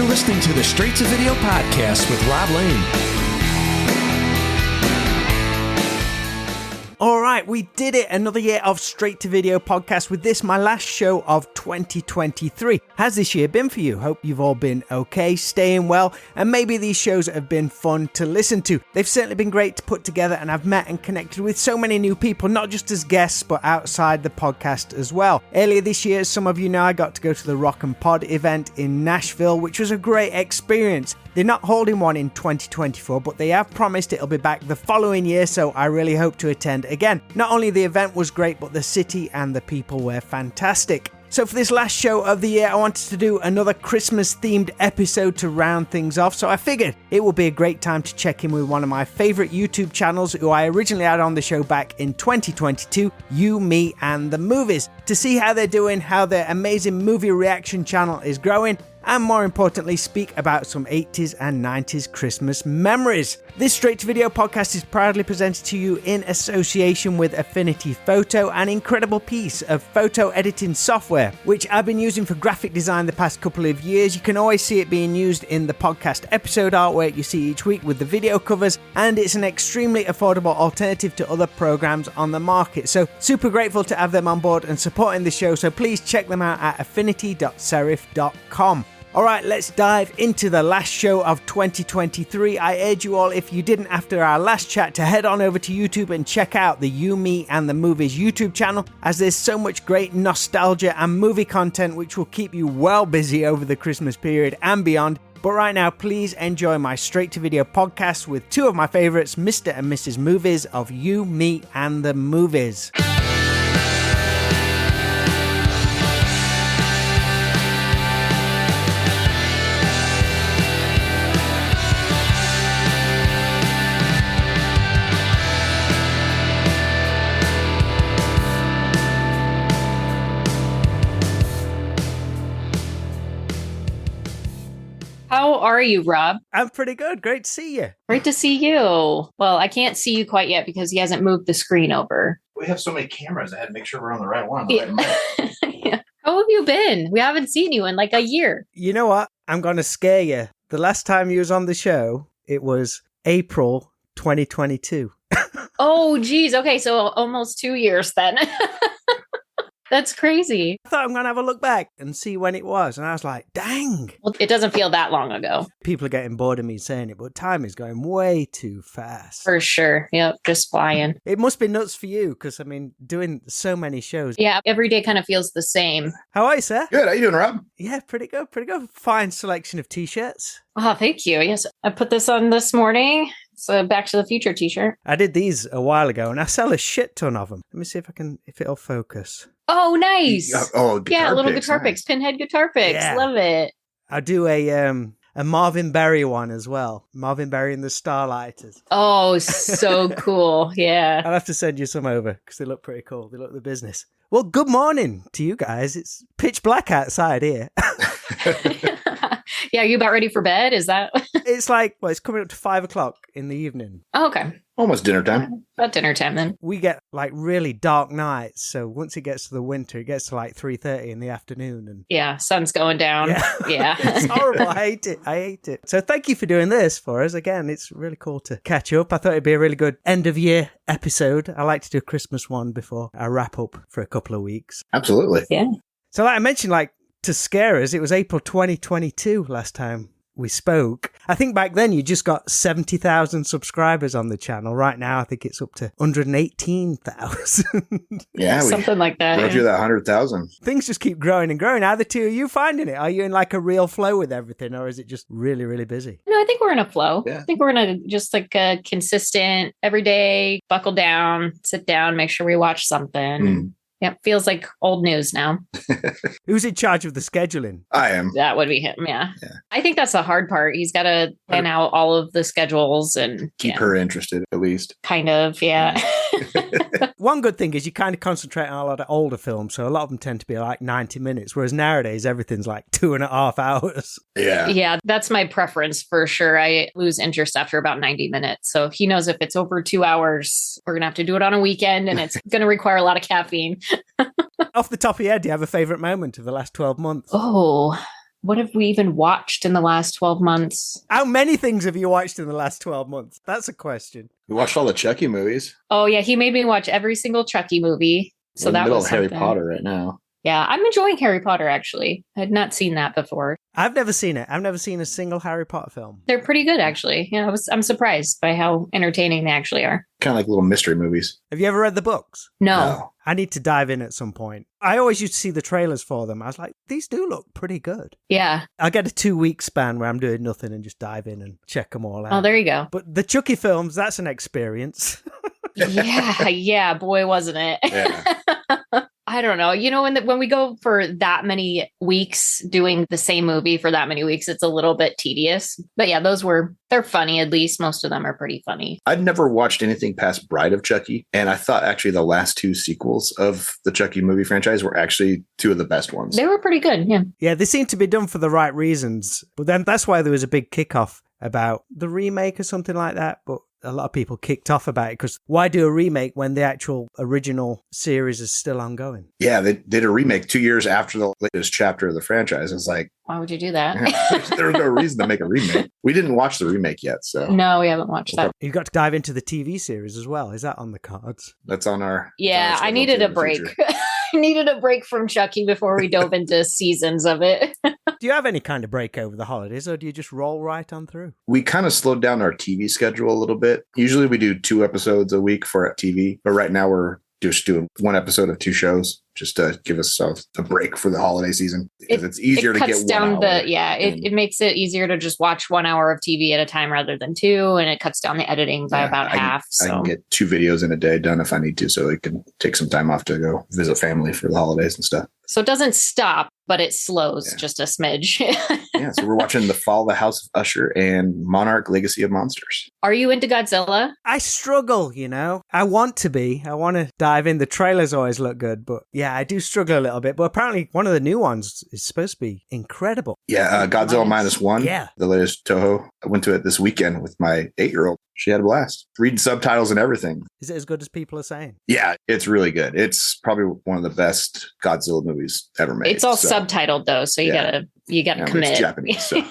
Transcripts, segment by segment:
listening to the Straight to Video podcast with Rob Lane. All right, we did it. Another year of Straight to Video podcast with this, my last show of 2023. How's this year been for you? Hope you've all been okay, staying well, and maybe these shows have been fun to listen to. They've certainly been great to put together, and I've met and connected with so many new people, not just as guests, but outside the podcast as well. Earlier this year, as some of you know, I got to go to the Rock and Pod event in Nashville, which was a great experience. They're not holding one in 2024, but they have promised it'll be back the following year, so I really hope to attend again. Not only the event was great, but the city and the people were fantastic. So for this last show of the year, I wanted to do another Christmas-themed episode to round things off, so I figured it would be a great time to check in with one of my favourite YouTube channels who I originally had on the show back in 2022, You, Me and the Movies, to see how they're doing, how their amazing movie reaction channel is growing, and more importantly, speak about some 80s and 90s Christmas memories. This Straight to Video podcast is proudly presented to you in association with Affinity Photo, an incredible piece of photo editing software, which I've been using for graphic design the past couple of years. You can always see it being used in the podcast episode artwork you see each week with the video covers, and it's an extremely affordable alternative to other programs on the market. So super grateful to have them on board and supporting the show, so please check them out at affinity.serif.com. Alright, let's dive into the last show of 2023. I urge you all, if you didn't after our last chat, to head on over to YouTube and check out the You, Me and the Movies YouTube channel, as there's so much great nostalgia and movie content which will keep you well busy over the Christmas period and beyond. But right now, please enjoy my Straight to Video podcast with two of my favourites, Mr. and Mrs. Movies of You, Me and the Movies. How are you, Rob? I'm pretty good. Great to see you. Great to see you. Well, I can't see you quite yet because he hasn't moved the screen over. We have so many cameras. I had to make sure we're on the right one. Yeah. Yeah. How have you been? We haven't seen you in like a year. You know what? I'm going to scare you. The last time you was on the show, it was April 2022. Oh, geez. Okay, so almost 2 years then. That's crazy. I thought I'm going to have a look back and see when it was. And I was like, dang. Well, it doesn't feel that long ago. People are getting bored of me saying it, but time is going way too fast. For sure. Yep, just flying. It must be nuts for you because, I mean, doing so many shows. Yeah, every day kind of feels the same. How are you, sir? Good. How you doing, Rob? Yeah, pretty good, pretty good. Fine selection of T-shirts. Oh, thank you. Yes, I put this on this morning. It's a Back to the Future t-shirt. I did these a while ago and I sell a shit ton of them. Let me see if it'll focus. Oh, nice. Guitar little picks, guitar nice. picks, pinhead guitar picks. Yeah. Love it. I do a Marvin Berry one as well. Marvin Berry and the Starlighters. Oh, so cool. Yeah. I'll have to send you some over because they look pretty cool. They look the business. Well, good morning to you guys. It's pitch black outside here. Yeah, are you about ready for bed? Is that? It's like, well, it's coming up to 5 o'clock in the evening. Oh, okay. Almost dinner time. About dinner time then. We get like really dark nights. So once it gets to the winter, it gets to like 3:30 in the afternoon. And Yeah, sun's going down. Yeah. It's horrible. I hate it. So thank you for doing this for us. Again, it's really cool to catch up. I thought it'd be a really good end of year episode. I like to do a Christmas one before I wrap up for a couple of weeks. Absolutely. Yeah. So like I mentioned, like to scare us, it was April 2022 last time we spoke. I think back then you just got 70,000 subscribers on the channel. Right now, I think it's up to 118,000. Yeah. Something like that. Roger that 100,000. Things just keep growing and growing. How the two are you finding it? Are you in like a real flow with everything, or is it just really, really busy? No, I think we're in a flow. Yeah. I think we're in a just like a consistent every day, buckle down, sit down, make sure we watch something. Yeah, feels like old news now. Who's in charge of the scheduling? I am. That would be him. Yeah. Yeah. I think that's the hard part. He's got to plan out all of the schedules and Keep her interested, at least. kind of. Yeah. One good thing is you kind of concentrate on a lot of older films, so a lot of them tend to be like 90 minutes, whereas nowadays everything's like 2.5 hours. Yeah. Yeah, that's my preference for sure. I lose interest after about 90 minutes. So he knows if it's over 2 hours, we're going to have to do it on a weekend and it's going to require a lot of caffeine. Off the top of your head, do you have a favourite moment of the last 12 months? Oh, What have we even watched in the last 12 months? How many things have you watched in the last 12 months? That's a question. We watched all the Chucky movies. Oh, yeah. He made me watch every single Chucky movie. So We're in the that middle was of Harry something. Potter right now. Yeah, I'm enjoying Harry Potter, actually. I had not seen that before. I've never seen it. I've never seen a single Harry Potter film. They're pretty good, actually. Yeah, I'm surprised by how entertaining they actually are. Kind of like little mystery movies. Have you ever read the books? No. I need to dive in at some point. I always used to see the trailers for them. I was like, these do look pretty good. Yeah. I'll get a 2-week span where I'm doing nothing and just dive in and check them all out. Oh, there you go. But the Chucky films, that's an experience. Yeah, boy, wasn't it? Yeah. I don't know. You know, when we go for that many weeks doing the same movie for that many weeks, it's a little bit tedious. But yeah, they're funny. At least most of them are pretty funny. I'd never watched anything past Bride of Chucky. And I thought actually the last 2 sequels of the Chucky movie franchise were actually 2 of the best ones. They were pretty good. Yeah. Yeah, they seem to be done for the right reasons. But then that's why there was a big kickoff about the remake or something like that. But a lot of people kicked off about it because why do a remake when the actual original series is still ongoing? Yeah, they did a remake 2 years after the latest chapter of the franchise. It's like, Why would you do that? there's no reason to make a remake. We didn't watch the remake yet, so No, we haven't watched that. You've got to dive into the TV series as well. Is that on the cards? that's on our. Yeah, it's on our I needed schedule a in the break. future. I needed a break from Chucky before we dove into seasons of it. Do you have any kind of break over the holidays or do you just roll right on through? We kind of slowed down our TV schedule a little bit. Usually we do 2 episodes a week for TV, but right now we're just doing 1 episode of 2 shows just to give us a break for the holiday season. Because it's easier to get 1 hour. It makes it easier to just watch 1 hour of TV at a time rather than 2, and it cuts down the editing by about half. I can get 2 videos in a day done if I need to, so I can take some time off to go visit family for the holidays and stuff. So it doesn't stop, but it slows just a smidge. Yeah, so we're watching The Fall of the House of Usher and Monarch Legacy of Monsters. Are you into Godzilla? I struggle, you know. I want to be. I want to dive in. The trailers always look good, but yeah, I do struggle a little bit. But apparently one of the new ones is supposed to be incredible. Yeah, Godzilla Minus One. Yeah. The latest Toho. I went to it this weekend with my 8-year-old. She had a blast. Reading subtitles and everything. Is it as good as people are saying? Yeah, it's really good. It's probably one of the best Godzilla movies ever made. It's all subtitled though, so you gotta commit. It's Japanese, so.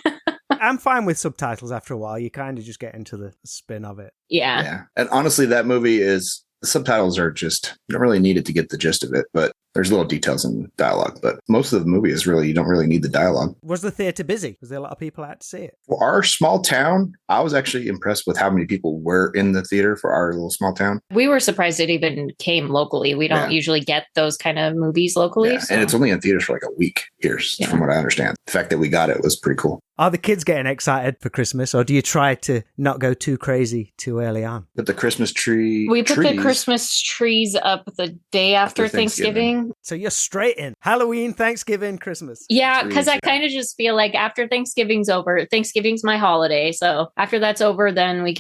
I'm fine with subtitles after a while. You kind of just get into the spin of it. Yeah. And honestly, that movie is, the subtitles are just, you don't really need it to get the gist of it, but there's little details in dialogue. But most of the movie is really, you don't really need the dialogue. Was the theater busy? Was there a lot of people out to see it? For our small town, I was actually impressed with how many people were in the theater for our little small town. We were surprised it even came locally. We don't usually get those kind of movies locally. Yeah. So. And it's only in theaters for like a week here, from what I understand. The fact that we got it was pretty cool. Are the kids getting excited for Christmas, or do you try to not go too crazy too early on? Put the Christmas tree. We put the Christmas trees up the day after Thanksgiving. So you're straight in Halloween, Thanksgiving, Christmas. Yeah, because I kind of just feel like after Thanksgiving's over, Thanksgiving's my holiday. So after that's over, then we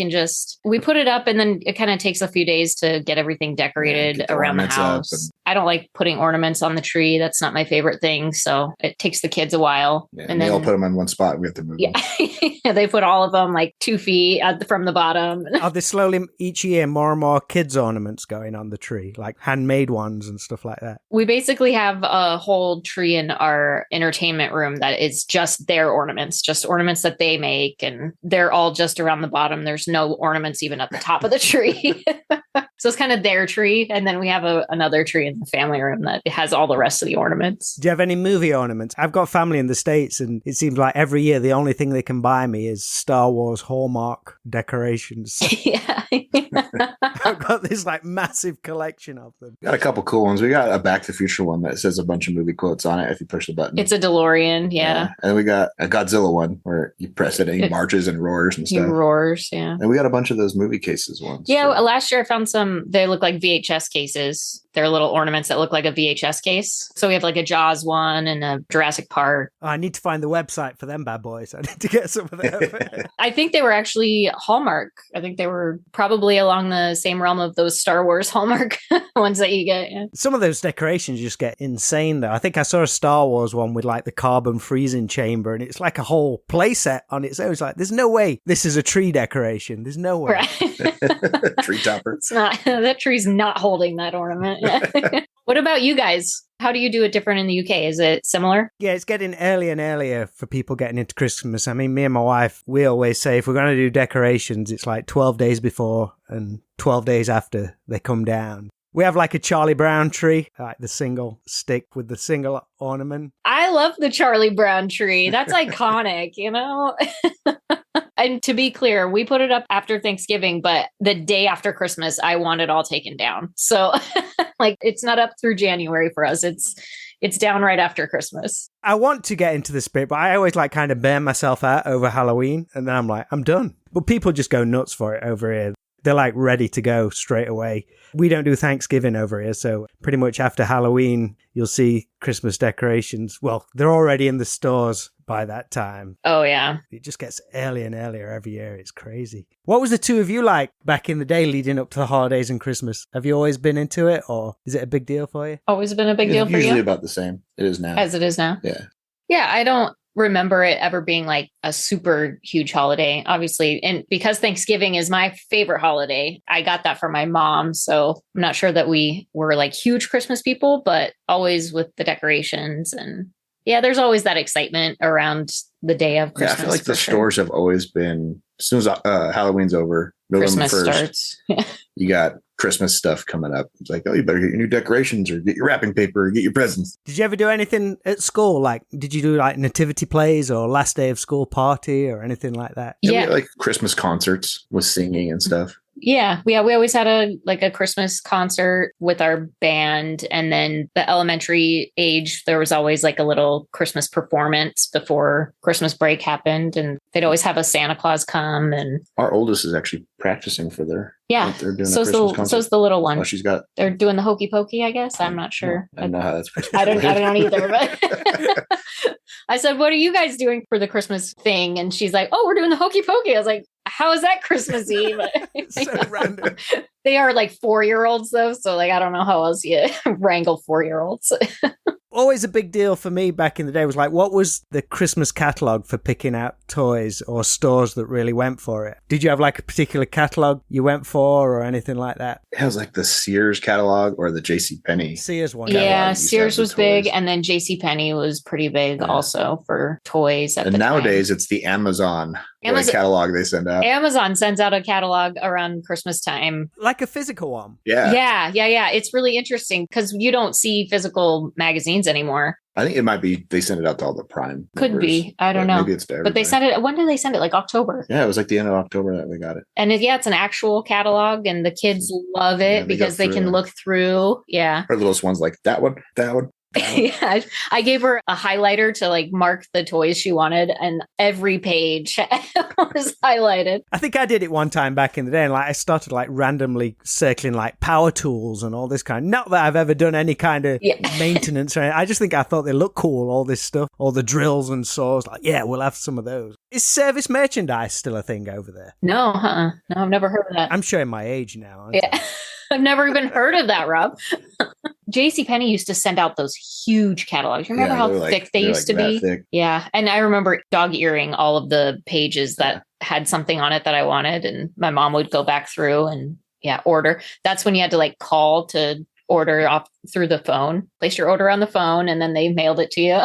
put it up, and then it kind of takes a few days to get everything decorated around the house. I don't like putting ornaments on the tree. That's not my favorite thing. So it takes the kids a while. Yeah, and they then all put them in one spot. We have to move them. Yeah, they put all of them like 2 feet from the bottom. Are there slowly each year more and more kids ornaments going on the tree, like handmade ones and stuff like that? We basically have a whole tree in our entertainment room that is just their ornaments, just ornaments that they make. And they're all just around the bottom. There's no ornaments even at the top of the tree. So it's kind of their tree. And then we have another tree in the family room that has all the rest of the ornaments. Do you have any movie ornaments? I've got family in the States, and it seems like every year the only thing they can buy me is Star Wars Hallmark decorations. Yeah. I've got this like massive collection of them. Got a couple cool ones. We got a Back to the Future one that says a bunch of movie quotes on it if you push the button. It's a DeLorean, yeah. And we got a Godzilla one where you press it and he marches and roars and He stuff. roars, yeah. And we got a bunch of those movie cases ones. Yeah, last year I found some, they look like VHS cases. They're little ornaments that look like a VHS case. So we have like a Jaws one and a Jurassic Park. Oh, I need to find the website for them bad boys. I need to get some of them. I think they were actually Hallmark. I think they were probably along the same realm of those Star Wars Hallmark ones that you get. Yeah. Some of those decorations just get insane though. I think I saw a Star Wars one with like the carbon freezing chamber, and it's like a whole playset on its own. It's like, there's no way this is a tree decoration. There's no way. Right. Tree topper. It's not, that tree's not holding that ornament. What about you guys? How do you do it different in the UK? Is it similar? Yeah, it's getting earlier and earlier for people getting into Christmas. I mean, me and my wife, we always say if we're going to do decorations, it's like 12 days before and 12 days after they come down. We have like a Charlie Brown tree, like the single stick with the single ornament. I love the Charlie Brown tree. That's iconic, you know? And to be clear, we put it up after Thanksgiving, but the day after Christmas, I want it all taken down. So like it's not up through January for us. It's down right after Christmas. I want to get into the spirit, but I always like kind of burn myself out over Halloween. And then I'm like, I'm done. But people just go nuts for it over here. They're like ready to go straight away. We don't do Thanksgiving over here. So pretty much after Halloween, you'll see Christmas decorations. Well, they're already in the stores by that time. Oh, yeah. It just gets earlier and earlier every year. It's crazy. What was the two of you like back in the day leading up to the holidays and Christmas? Have you always been into it, or is it a big deal for you? Always been a big deal for you? Usually about the same. It is now. As it is now? Yeah. Yeah, I don't remember it ever being like a super huge holiday, obviously. And because Thanksgiving is my favorite holiday, I got that from my mom. So I'm not sure that we were like huge Christmas people, but always with the decorations. And yeah, there's always that excitement around the day of Christmas. Yeah, I feel like the stores have always been, as soon as Halloween's over, November Christmas 1st, starts. you got Christmas stuff coming up. It's like, oh, you better get your new decorations or get your wrapping paper or get your presents. Did you ever do anything at school? Like, did you do like nativity plays or last day of school party or anything like that? Yeah. We Yeah. had, like Christmas concerts with singing and stuff. Yeah, we always had a Christmas concert with our band, and then the elementary age, there was always like a little Christmas performance before Christmas break happened, and they'd always have a Santa Claus come. And Our oldest is actually practicing for their. yeah, They're doing so's a Christmas concert. so's the little one. Oh, she's got. They're doing the hokey pokey, I guess. I'm not sure. I don't know how that's. I don't know either, but I said, "What are you guys doing for the Christmas thing?" And she's like, "Oh, we're doing the hokey pokey." I was like, "How is that Christmas Eve?" So random. They are like 4-year-olds though, so like I don't know how else you wrangle 4-year-olds. Always a big deal for me back in the day was like, what was the Christmas catalog for picking out toys or stores that really went for it? Did you have like a particular catalog you went for or anything like that? It was like the Sears catalog or the JCPenney. Sears one. Yeah, used to Sears have the was big, toys. and then JCPenney was pretty big Yeah. also for toys. At And the nowadays it's the Amazon Amazon- catalog they send out. Amazon sends out a catalog around Christmas time. Like a physical one. Yeah. Yeah. It's really interesting because you don't see physical magazines anymore. I think it might be they send it out to all the Prime. Could members, be. I don't but know. Maybe it's to But they everybody. sent it. When did they send it? Like October. Yeah, it was like the end of October that we got it. And it's an actual catalog, and the kids love Yeah, it they go because they through can it. look through. Yeah. Our littlest one's like that one. Yeah, I gave her a highlighter to like mark the toys she wanted, and every page was highlighted. I think I did it one time back in the day, and like I started like randomly circling like power tools and all this kind. Not that I've ever done any kind of Yeah. maintenance or anything. I just think I thought they looked cool, all this stuff, all the drills and saws. Like, yeah, we'll have some of those. Is service merchandise still a thing over there? No, no, I've never heard of that. I'm showing my age now. aren't Yeah. I? I've never even heard of that, Rob. JCPenney used to send out those huge catalogs. You remember how thick they used to be? Thick. Yeah. And I remember dog earing all of the pages that had something on it that I wanted. And my mom would go back through and order. That's when you had to like call to order off through the phone, place your order on the phone, and then they mailed it to you.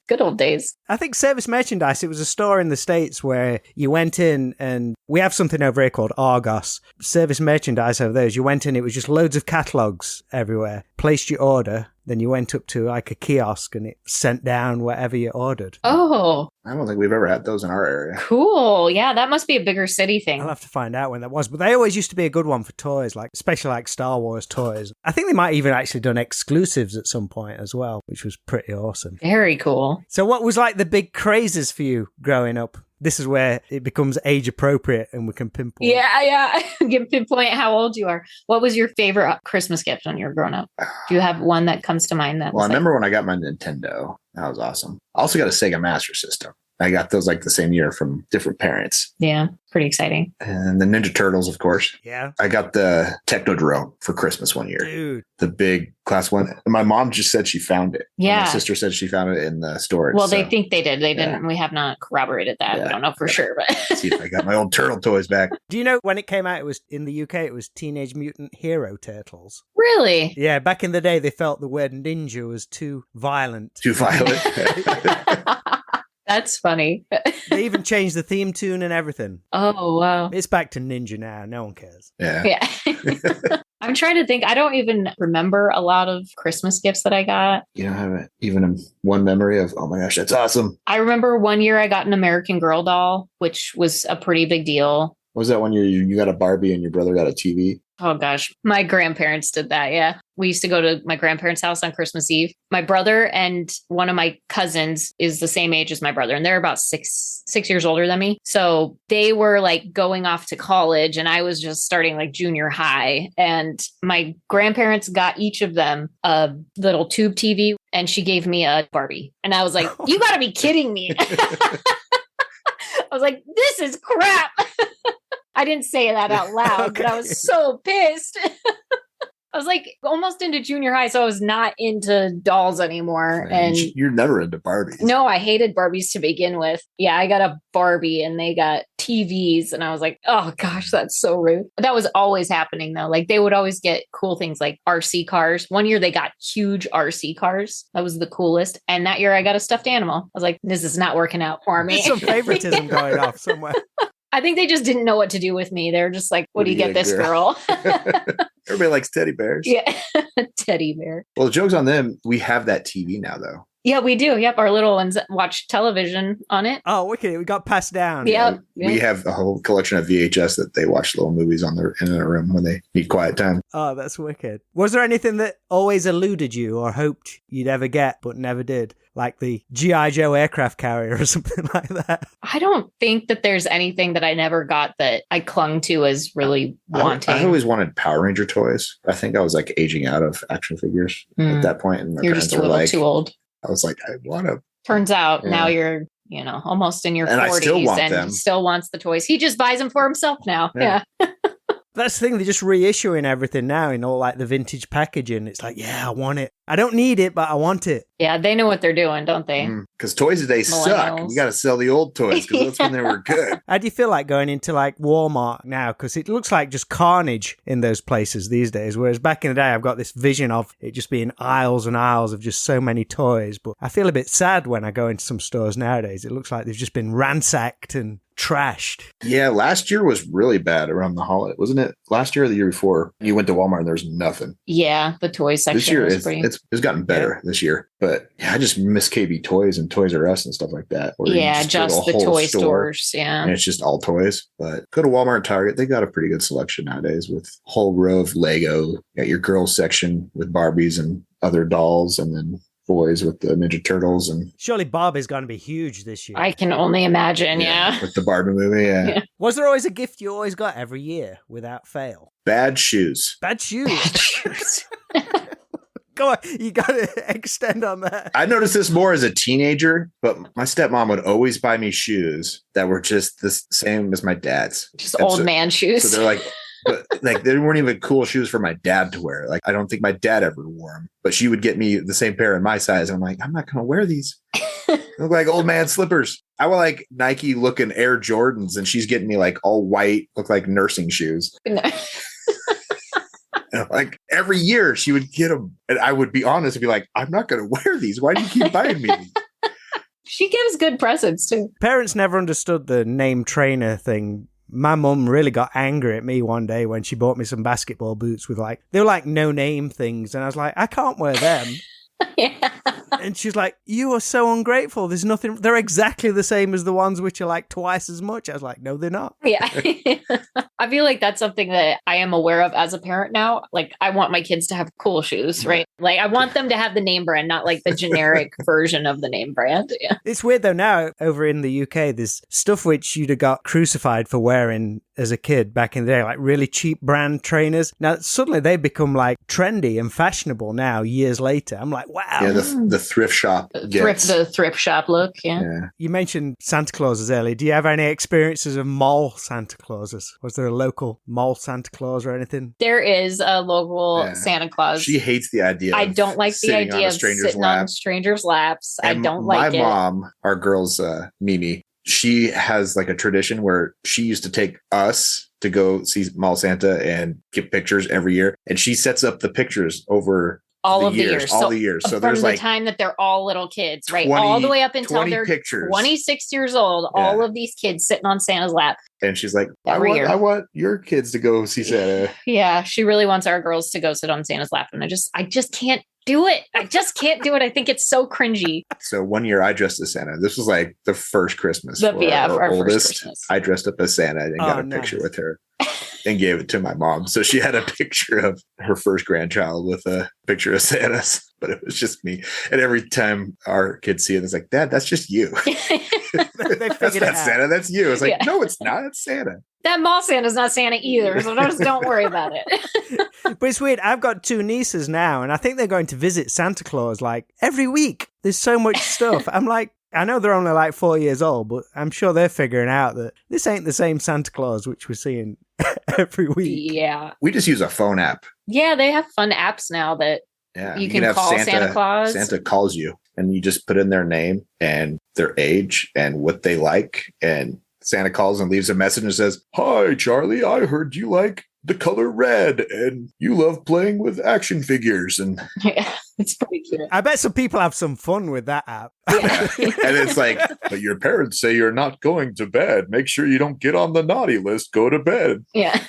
Good old days. I think service merchandise, it was a store in the States where you went in, and we have something over here called Argos. Service merchandise over there, you went in, it was just loads of catalogs everywhere. Placed your order, then you went up to like a kiosk and it sent down whatever you ordered. Oh, I don't think we've ever had those in our area. cool. Yeah, that must be a bigger city thing. I'll have to find out when that was, but they always used to be a good one for toys, like especially like Star Wars toys. I think they might even actually done exclusives at some point as well, which was pretty awesome. Very cool. So what was like the big crazes for you growing up? This is where it becomes age appropriate and we can pinpoint. Yeah. Give pinpoint how old you are. What was your favorite Christmas gift when you were growing up? Do you have one that comes to mind? That Well, I was remember when I got my Nintendo. That was awesome. I also got a Sega Master System. I got those like the same year from different parents. Yeah, pretty exciting. And the Ninja Turtles, of course. Yeah. I got the Technodrome for Christmas one year. Dude. The big class one. And my mom just said she found it. Yeah. My sister said she found it in the storage. Well, they think they did. They didn't. Yeah. We have not corroborated that. Yeah. We don't know for sure, but See if I got my old turtle toys back. Do you know when it came out, it was in the UK, it was Teenage Mutant Hero Turtles. really? Yeah, back in the day, they felt the word ninja was too violent. Too violent. That's funny. They even changed the theme tune and everything. Oh, wow. It's back to ninja now. No one cares. Yeah. Yeah. I'm trying to think. I don't even remember a lot of Christmas gifts that I got. You don't have even one memory of, oh my gosh, that's awesome. I remember one year I got an American Girl doll, which was a pretty big deal. What was that one year you got a Barbie and your brother got a TV? Oh gosh, my grandparents did that. Yeah. We used to go to my grandparents' house on Christmas Eve. My brother and one of my cousins is the same age as my brother, and they're about six years older than me. So they were like going off to college, and I was just starting like junior high. And my grandparents got each of them a little tube TV, and she gave me a Barbie. And I was like, you gotta be kidding me. I was like, this is crap. I didn't say that out loud, Okay. but I was so pissed. I was like almost into junior high, so I was not into dolls anymore. Man, And you're never into Barbies. no, I hated Barbies to begin with. Yeah, I got a Barbie and they got TVs, and I was like, oh gosh, that's so rude. That was always happening though. Like they would always get cool things like RC cars. One year they got huge RC cars. That was the coolest. And that year I got a stuffed animal. I was like, this is not working out for me. There's some favoritism going off somewhere. I think they just didn't know what to do with me. They're just like, what do you get this girl? Everybody likes teddy bears. Yeah. Teddy bear. Well, the joke's on them. We have that TV now, though. Yeah, we do. Yep. Our little ones watch television on it. Oh, wicked. We got passed down. Yep. We have a whole collection of VHS that they watch little movies on in their room when they need quiet time. Oh, that's wicked. Was there anything that always eluded you or hoped you'd ever get but never did? Like the G.I. Joe aircraft carrier or something like that? I don't think that there's anything that I never got that I clung to as really wanting. I always wanted Power Ranger toys. I think I was like aging out of action figures at that point. And my You're parents just a were little like, too old. I was like, I want to. Turns out now Yeah. you're, almost in your And 40s I still want and them. he still wants the toys. He just buys them for himself now. Yeah. That's the thing. They're just reissuing everything now in all like the vintage packaging. It's like, yeah, I want it. I don't need it, but I want it. Yeah. They know what they're doing, don't they? Because toys today suck. Millennials. We got to sell the old toys because that's when they were good. How do you feel like going into like Walmart now? Because it looks like just carnage in those places these days. Whereas back in the day, I've got this vision of it just being aisles and aisles of just so many toys. But I feel a bit sad when I go into some stores nowadays. It looks like they've just been ransacked and trashed. Yeah, last year was really bad around the holiday, wasn't it? Last year or the year before, you went to Walmart and there's nothing. Yeah. The toy section This year was pretty. it's gotten better this year, but yeah, I just miss KB Toys and Toys R Us and stuff like that. where you Yeah. go Just to the a whole toy store stores. Yeah. and it's just all toys. But go to Walmart and Target; they got a pretty good selection nowadays with a whole row of Lego. You got your girls section with Barbies and other dolls, and then boys with the Ninja Turtles and Surely Barbie's going to be huge this year. I can only imagine. Yeah. with the Barbie movie. Yeah. Yeah. Was there always a gift you always got every year without fail? Bad shoes. Bad shoes. Go on, you got to extend on that. I noticed this more as a teenager, but my stepmom would always buy me shoes that were just the same as my dad's. Just And old man shoes. So they're like, but like they weren't even cool shoes for my dad to wear. Like I don't think my dad ever wore them, but she would get me the same pair in my size. I'm like, I'm not going to wear these. They look like old man slippers. I want like Nike looking Air Jordans, and she's getting me like all white, look like nursing shoes. No. And like every year she would get them, and I would be honest and be like, I'm not going to wear these. Why do you keep buying me these? She gives good presents too. Parents never understood the name trainer thing. My mum really got angry at me one day when she bought me some basketball boots with like, they were like no name things. And I was like, I can't wear them. Yeah. And she's like, you are so ungrateful. There's nothing, they're exactly the same as the ones which are like twice as much. I was like, no, they're not. Yeah. I feel like that's something that I am aware of as a parent now. Like I want my kids to have cool shoes, right? Like I want them to have the name brand, not like the generic version of the name brand. Yeah. It's weird though now over in the UK, there's stuff which you'd have got crucified for wearing as a kid back in the day, like really cheap brand trainers. Now suddenly they become like trendy and fashionable now years later. I'm like, wow. Yeah, the thrift shop gets. The thrift shop look. Yeah. You mentioned Santa Clauses earlier. Do you have any experiences of mall Santa Clauses? Was there a local mall Santa Claus or anything? There is a local Santa Claus. She hates the idea. I don't like the idea of sitting on strangers' laps. And I don't like it. My mom, our girl's Mimi, she has like a tradition where she used to take us to go see Mall Santa and get pictures every year. And she sets up the pictures over all the years. So from there's the like time that they're all little kids, right? All the way up until they're pictures. 26 years old, all of these kids sitting on Santa's lap. And she's like, I want your kids to go see Santa. Yeah, she really wants our girls to go sit on Santa's lap. And I just can't do it. I just can't do it. I think it's so cringy. So one year I dressed as Santa. This was like the first Christmas. For our oldest. First Christmas. I dressed up as Santa and got a picture with her and gave it to my mom. So she had a picture of her first grandchild with a picture of Santa's, but it was just me. And every time our kids see it, it's like, Dad, that's just you. That's not Santa. That's you. It's like, no, it's not. It's Santa. That mall Santa's not Santa either, so just don't worry about it. But it's weird. I've got 2 nieces now, and I think they're going to visit Santa Claus like every week. There's so much stuff. I'm like, I know they're only like 4 years old, but I'm sure they're figuring out that this ain't the same Santa Claus, which we're seeing every week. Yeah. We just use a phone app. Yeah, they have fun apps now that you can call Santa Claus. Santa calls you, and you just put in their name and their age and what they like, and Santa calls and leaves a message and says, "Hi, Charlie, I heard you like the color red and you love playing with action figures." And yeah, it's pretty cute. I bet some people have some fun with that app. Yeah. And it's like, but your parents say you're not going to bed. Make sure you don't get on the naughty list. Go to bed. Yeah.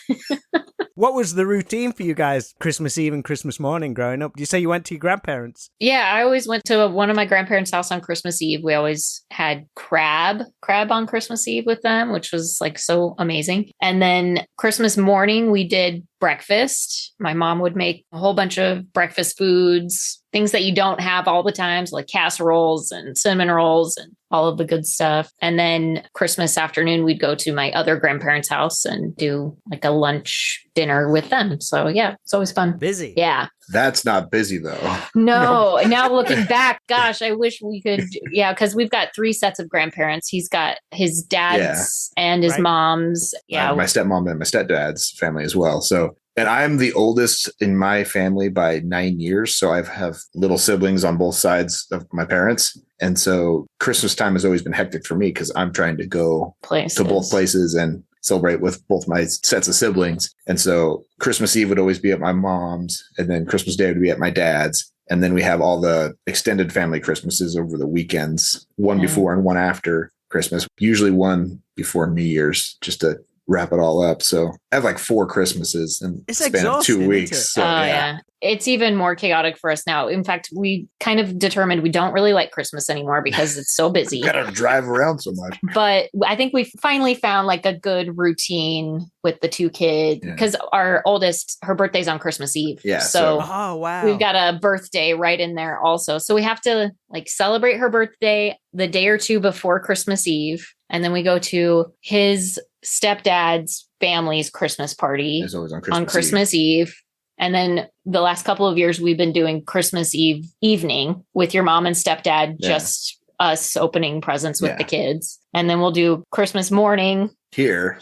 What was the routine for you guys Christmas Eve and Christmas morning growing up? Did you say you went to your grandparents? Yeah, I always went to one of my grandparents' house on Christmas Eve. We always had crab on Christmas Eve with them, which was like so amazing. And then Christmas morning, we did breakfast. My mom would make a whole bunch of breakfast foods, things that you don't have all the time, so like casseroles and cinnamon rolls and all of the good stuff. And then Christmas afternoon, we'd go to my other grandparents' house and do like a lunch dinner with them. So yeah, it's always fun. Busy. Yeah. That's not busy though. No. Now looking back, gosh, I wish we could. Yeah. Cause we've got 3 sets of grandparents. He's got his dad's and his mom's. Yeah. My stepmom and my stepdad's family as well. So, and I'm the oldest in my family by 9 years. So I have little siblings on both sides of my parents. And so Christmas time has always been hectic for me because I'm trying to go to both places and celebrate with both my sets of siblings. And so Christmas Eve would always be at my mom's, and then Christmas Day would be at my dad's. And then we have all the extended family Christmases over the weekends, one before and one after Christmas, usually one before New Year's, just to wrap it all up. So I have like 4 Christmases in the span of 2 weeks. So, yeah. It's even more chaotic for us now. In fact, we kind of determined we don't really like Christmas anymore because it's so busy. You gotta drive around so much. But I think we finally found like a good routine with the 2 kids because our oldest, her birthday's on Christmas Eve. Yeah. So oh, wow. We've got a birthday right in there also. So we have to like celebrate her birthday the day or 2 before Christmas Eve. And then we go to his stepdad's family's Christmas party on Christmas Eve. And then the last couple of years, we've been doing Christmas Eve evening with your mom and stepdad, just us opening presents with the kids. And then we'll do Christmas morning here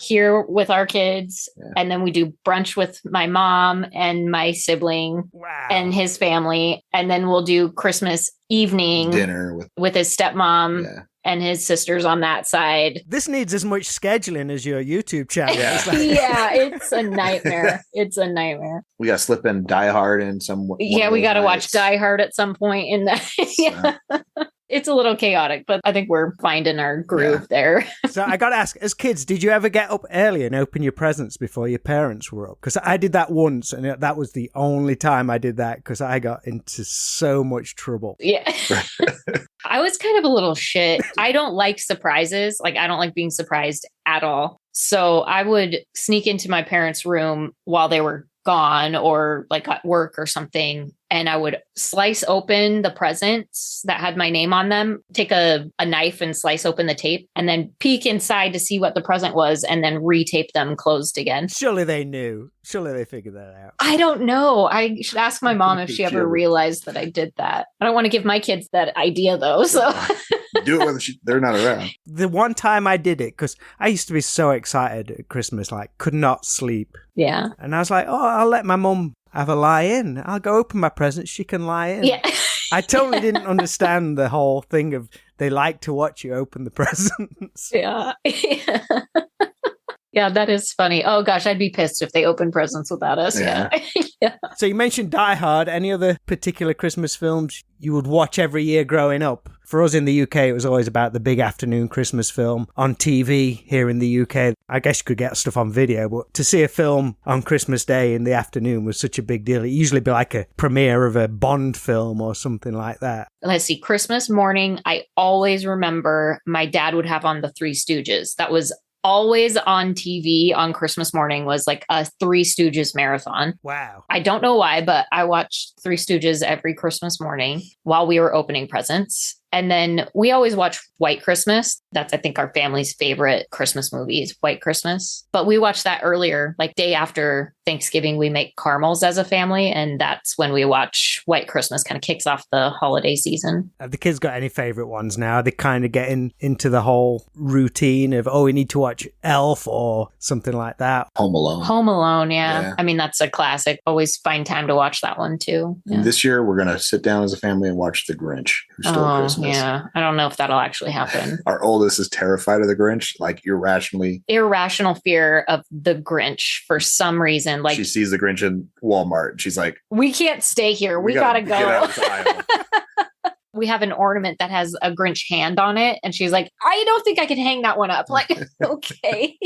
with our kids. Yeah. And then we do brunch with my mom and my sibling and his family. And then we'll do Christmas evening dinner with his stepmom. Yeah. And his sisters on that side. This needs as much scheduling as your YouTube channel. Yeah, it's a nightmare. It's a nightmare. We got to slip in Die Hard in some way. Yeah, we got to watch Die Hard at some point in that. It's a little chaotic, but I think we're finding our groove there. So I got to ask, as kids, did you ever get up early and open your presents before your parents were up? Because I did that once, and that was the only time I did that because I got into so much trouble. Yeah. I was kind of a little shit. I don't like surprises. Like, I don't like being surprised at all. So I would sneak into my parents' room while they were gone or like at work or something, and I would slice open the presents that had my name on them, take a knife and slice open the tape, and then peek inside to see what the present was, and then retape them closed again. Surely they knew. Surely they figured that out. I don't know. I should ask my mom if she ever realized that I did that. I don't want to give my kids that idea, though. So do it whether they're not around. The one time I did it, because I used to be so excited at Christmas, like could not sleep. Yeah. And I was like, oh, I'll let my mum have a lie in. I'll go open my presents. She can lie in. Yeah. I totally didn't understand the whole thing of they like to watch you open the presents. Yeah. Yeah, that is funny. Oh gosh, I'd be pissed if they opened presents without us. Yeah. Yeah. So you mentioned Die Hard. Any other particular Christmas films you would watch every year growing up? For us in the UK, it was always about the big afternoon Christmas film on TV here in the UK. I guess you could get stuff on video, but to see a film on Christmas Day in the afternoon was such a big deal. It usually be like a premiere of a Bond film or something like that. Let's see, Christmas morning, I always remember my dad would have on the Three Stooges. That was always on TV on Christmas morning, was like a Three Stooges marathon. Wow. I don't know why, but I watched Three Stooges every Christmas morning while we were opening presents. And then we always watch White Christmas. That's, I think, our family's favorite Christmas movie is White Christmas. But we watched that earlier, like day after Thanksgiving, we make caramels as a family. And that's when we watch White Christmas, kind of kicks off the holiday season. Have the kids got any favorite ones now? Are they kind of getting into the whole routine of, oh, we need to watch Elf or something like that? Home Alone. Home Alone, yeah. I mean, that's a classic. Always find time to watch that one too. Yeah. And this year, we're going to sit down as a family and watch The Grinch, Who Stole Christmas. Yeah, I don't know if that'll actually happen. Our oldest is terrified of the Grinch, like irrational fear of the Grinch for some reason. Like she sees the Grinch in Walmart and she's like, we can't stay here. We gotta go. Get out of this aisle. We have an ornament that has a Grinch hand on it. And she's like, I don't think I can hang that one up. Like, okay,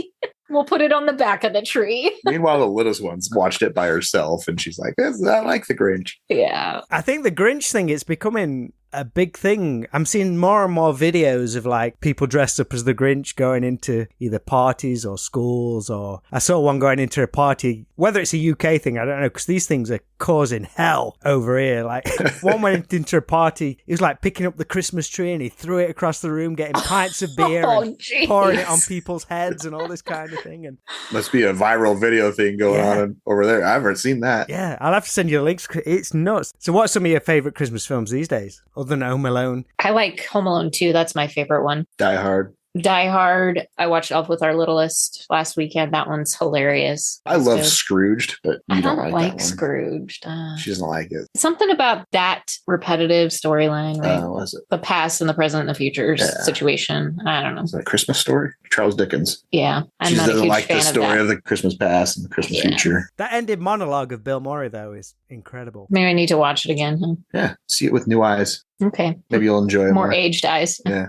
we'll put it on the back of the tree. Meanwhile, the littlest one's watched it by herself and she's like, I like the Grinch. Yeah. I think the Grinch thing is becoming a big thing. I'm seeing more and more videos of like people dressed up as the Grinch going into either parties or schools, or I saw one going into a party, whether it's a UK thing, I don't know, because these things are causing hell over here. Like one went into a party, he was like picking up the Christmas tree and he threw it across the room, getting pints of beer and pouring it on people's heads and all this kind of thing. And must be a viral video thing going on over there. I haven't seen that. Yeah, I'll have to send you the links. It's nuts. So what's some of your favorite Christmas films these days, other than Home Alone? I like Home Alone 2. That's my favorite one. Die Hard. Die Hard. I watched Elf with our littlest last weekend. That one's hilarious. I love Scrooged, but you don't like that one. Scrooged. She doesn't like it. Something about that repetitive storyline, right? Was it? The past and the present and the future situation. I don't know. Is that a Christmas Story? Charles Dickens. Yeah. She doesn't like the story of the Christmas past and the Christmas future. That ended monologue of Bill Murray, though, is incredible. Maybe I need to watch it again. Huh? Yeah. See it with new eyes. Okay. Maybe you'll enjoy it more aged eyes. Yeah.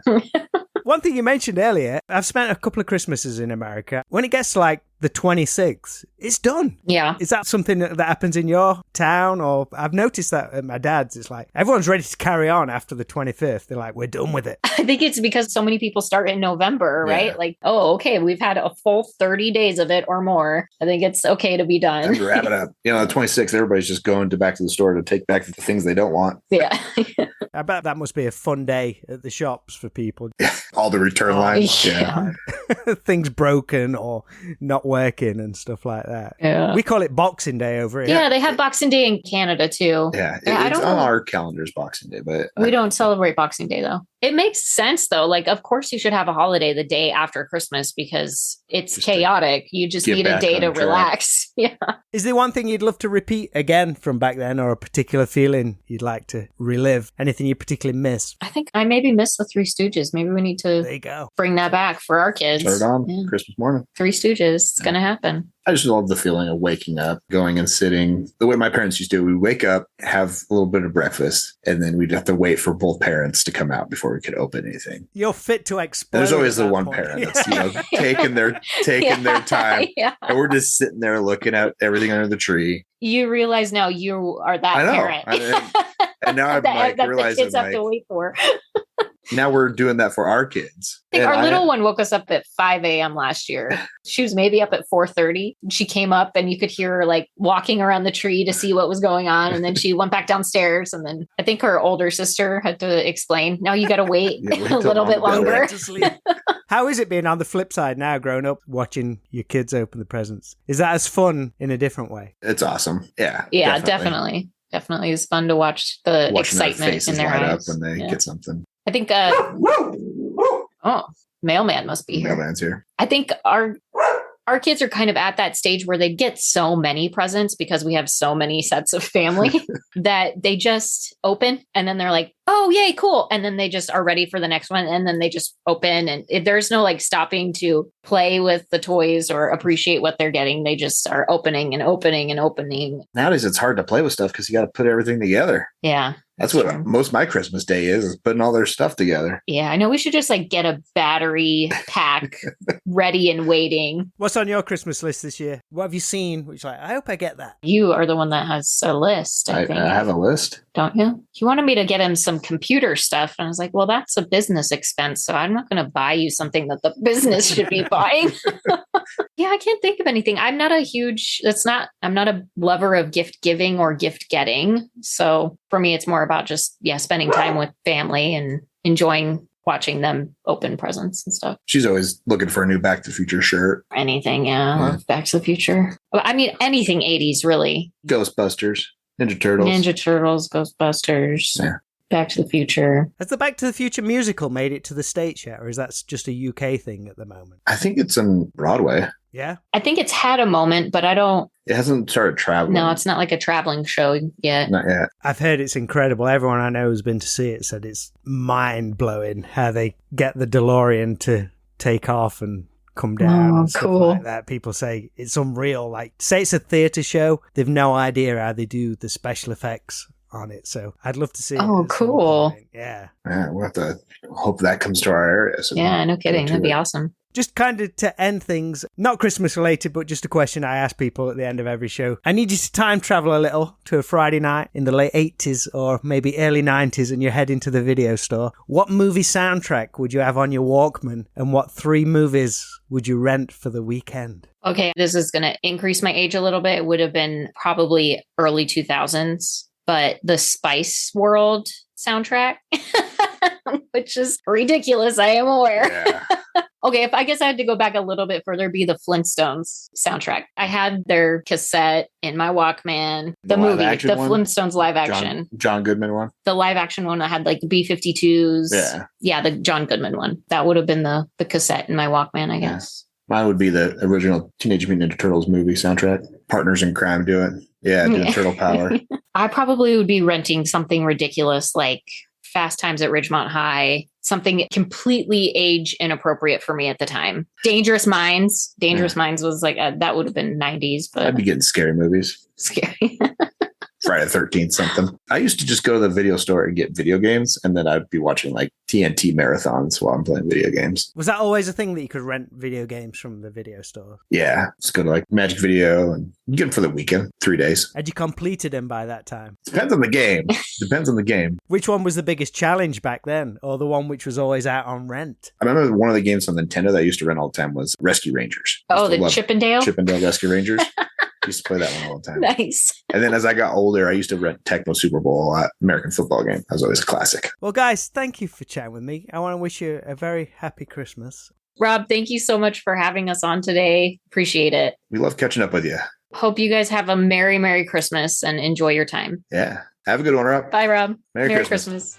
One thing you mentioned earlier, I've spent a couple of Christmases in America. When it gets to like the 26th, it's done. Yeah. Is that something that happens in your town? Or I've noticed that at my dad's, it's like everyone's ready to carry on after the 25th. They're like, we're done with it. I think it's because so many people start in November, right? Yeah. Like, oh, okay, we've had a full 30 days of it or more. I think it's okay to be done. Time to wrap it up. The 26th, everybody's just going back to the store to take back the things they don't want. Yeah. I bet that must be a fun day at the shops for people. Yeah, all the return lines. Yeah. Things broken or not working and stuff like that. Yeah. We call it Boxing Day over here. Yeah, they have Boxing Day in Canada too. Yeah, it's on our calendars, Boxing Day, but we don't celebrate Boxing Day though. It makes sense though. Like, of course you should have a holiday the day after Christmas because it's just chaotic. You just need a day to relax. Yeah. Is there one thing you'd love to repeat again from back then, or a particular feeling you'd like to relive? Anything you particularly miss? I think I maybe miss the Three Stooges. Maybe we need to bring that back for our kids. Turn it on Christmas morning. Three Stooges. It's going to happen. I just love the feeling of waking up, going and sitting. The way my parents used to do, we wake up, have a little bit of breakfast, and then we'd have to wait for both parents to come out before we could open anything. You're fit to explode. There's always the one parent that's taking their time, and we're just sitting there looking at everything under the tree. You realize now you are that parent. And now I'm like realizing the kids have to wait for. Now we're doing that for our kids. I think And our little one woke us up at 5 a.m. last year. She was maybe up at 4:30. She came up and you could hear her like walking around the tree to see what was going on. And then she went back downstairs. And then I think her older sister had to explain, now you got to wait Yeah, wait a little bit longer. To sleep. How is it being on the flip side now, growing up, watching your kids open the presents? Is that as fun in a different way? It's awesome. Yeah. Yeah, definitely. Definitely is fun to watch the Watching their excitement faces in their light eyes. up when they get something. I think, mailman must be here. Mailman's here. I think our kids are kind of at that stage where they get so many presents because we have so many sets of family that they just open and then they're like, oh, yay, cool. And then they just are ready for the next one. And then they just open and there's no like stopping to play with the toys or appreciate what they're getting. They just are opening and opening and opening. Nowadays, it's hard to play with stuff because you got to put everything together. Yeah. That's what most of my Christmas day is putting all their stuff together. Yeah, I know we should just like get a battery pack ready and waiting. What's on your Christmas list this year? What have you seen? Which I hope I get that. You are the one that has a list, I think. I have a list. Don't you? He wanted me to get him some computer stuff. And I was like, well, that's a business expense. So I'm not going to buy you something that the business should be buying. Yeah, I can't think of anything. I'm not a lover of gift giving or gift getting. So for me, it's more about just, spending time with family and enjoying watching them open presents and stuff. She's always looking for a new Back to the Future shirt. Anything, I love Back to the Future. I mean, anything 80s, really. Ghostbusters, Ninja Turtles, Ghostbusters. Yeah. Back to the Future. Has the Back to the Future musical made it to the States yet, or is that just a UK thing at the moment? I think it's on Broadway. Yeah? I think it's had a moment, but it hasn't started traveling. No, it's not like a traveling show yet. Not yet. I've heard it's incredible. Everyone I know who's been to see it said it's mind-blowing how they get the DeLorean to take off and come down and stuff like that. People say it's unreal. Like, say it's a theatre show, they've no idea how they do the special effects on it. So I'd love to see it. Oh, cool. Yeah. We'll have to hope that comes to our area. So no kidding. That'd be awesome. Just kind of to end things, not Christmas related, but just a question I ask people at the end of every show. I need you to time travel a little to a Friday night in the late 80s or maybe early 90s and you're heading to the video store. What movie soundtrack would you have on your Walkman and what 3 movies would you rent for the weekend? Okay, this is going to increase my age a little bit. It would have been probably early 2000s, but the Spice World soundtrack, which is ridiculous, I am aware. Yeah. Okay, if I guess I had to go back a little bit further, be the Flintstones soundtrack. I had their cassette in my Walkman. The movie, the one? Flintstones live action. John Goodman one? The live action one, I had like the B-52s. Yeah. Yeah, the John Goodman one. That would have been the cassette in my Walkman, I guess. Mine would be the original Teenage Mutant Ninja Turtles movie soundtrack. Partners in Crime do it. Yeah, do Turtle Power. I probably would be renting something ridiculous like Fast Times at Ridgemont High, something completely age inappropriate for me at the time. Dangerous Minds. Dangerous Minds was like, that would have been 90s, but I'd be getting scary movies. Scary. Friday the 13th, something. I used to just go to the video store and get video games, and then I'd be watching like TNT marathons while I'm playing video games. Was that always a thing that you could rent video games from the video store? Yeah. Just go to like Magic Video and you get them for the weekend, 3 days. Had you completed them by that time? Depends on the game. Depends on the game. Which one was the biggest challenge back then? Or the one which was always out on rent? I remember one of the games on Nintendo that I used to rent all the time was Rescue Rangers. Oh, the Chippendale Rescue Rangers. Used to play that one all the time. Nice. And then as I got older, I used to rent Tecmo Super Bowl a lot. American football game. That was always a classic. Well, guys, thank you for chatting with me. I want to wish you a very happy Christmas. Rob, thank you so much for having us on today. Appreciate it. We love catching up with you. Hope you guys have a Merry, Merry Christmas and enjoy your time. Yeah. Have a good one, Rob. Bye, Rob. Merry Christmas.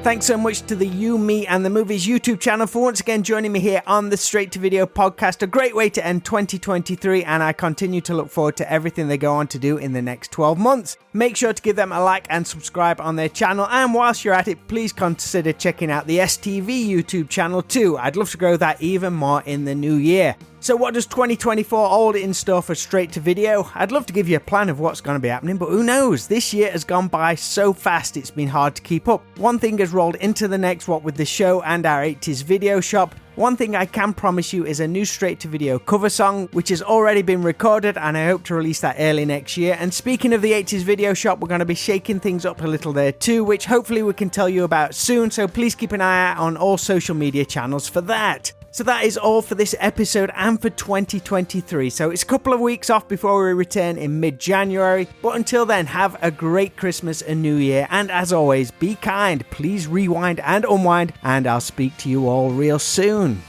Thanks so much to the You, Me and the Movies YouTube channel for once again joining me here on the Straight to Video podcast. A great way to end 2023, and I continue to look forward to everything they go on to do in the next 12 months. Make sure to give them a like and subscribe on their channel, and whilst you're at it, please consider checking out the STV YouTube channel too. I'd love to grow that even more in the new year. So what does 2024 hold in store for Straight to Video? I'd love to give you a plan of what's going to be happening, but who knows? This year has gone by so fast it's been hard to keep up. One thing has rolled into the next, what with the show and our 80s video shop. One thing I can promise you is a new Straight to Video cover song, which has already been recorded, and I hope to release that early next year. And speaking of the 80s video shop, we're going to be shaking things up a little there too, which hopefully we can tell you about soon, so please keep an eye out on all social media channels for that. So that is all for this episode and for 2023. So it's a couple of weeks off before we return in mid-January. But until then, have a great Christmas and New Year. And as always, be kind. Please rewind and unwind. And I'll speak to you all real soon.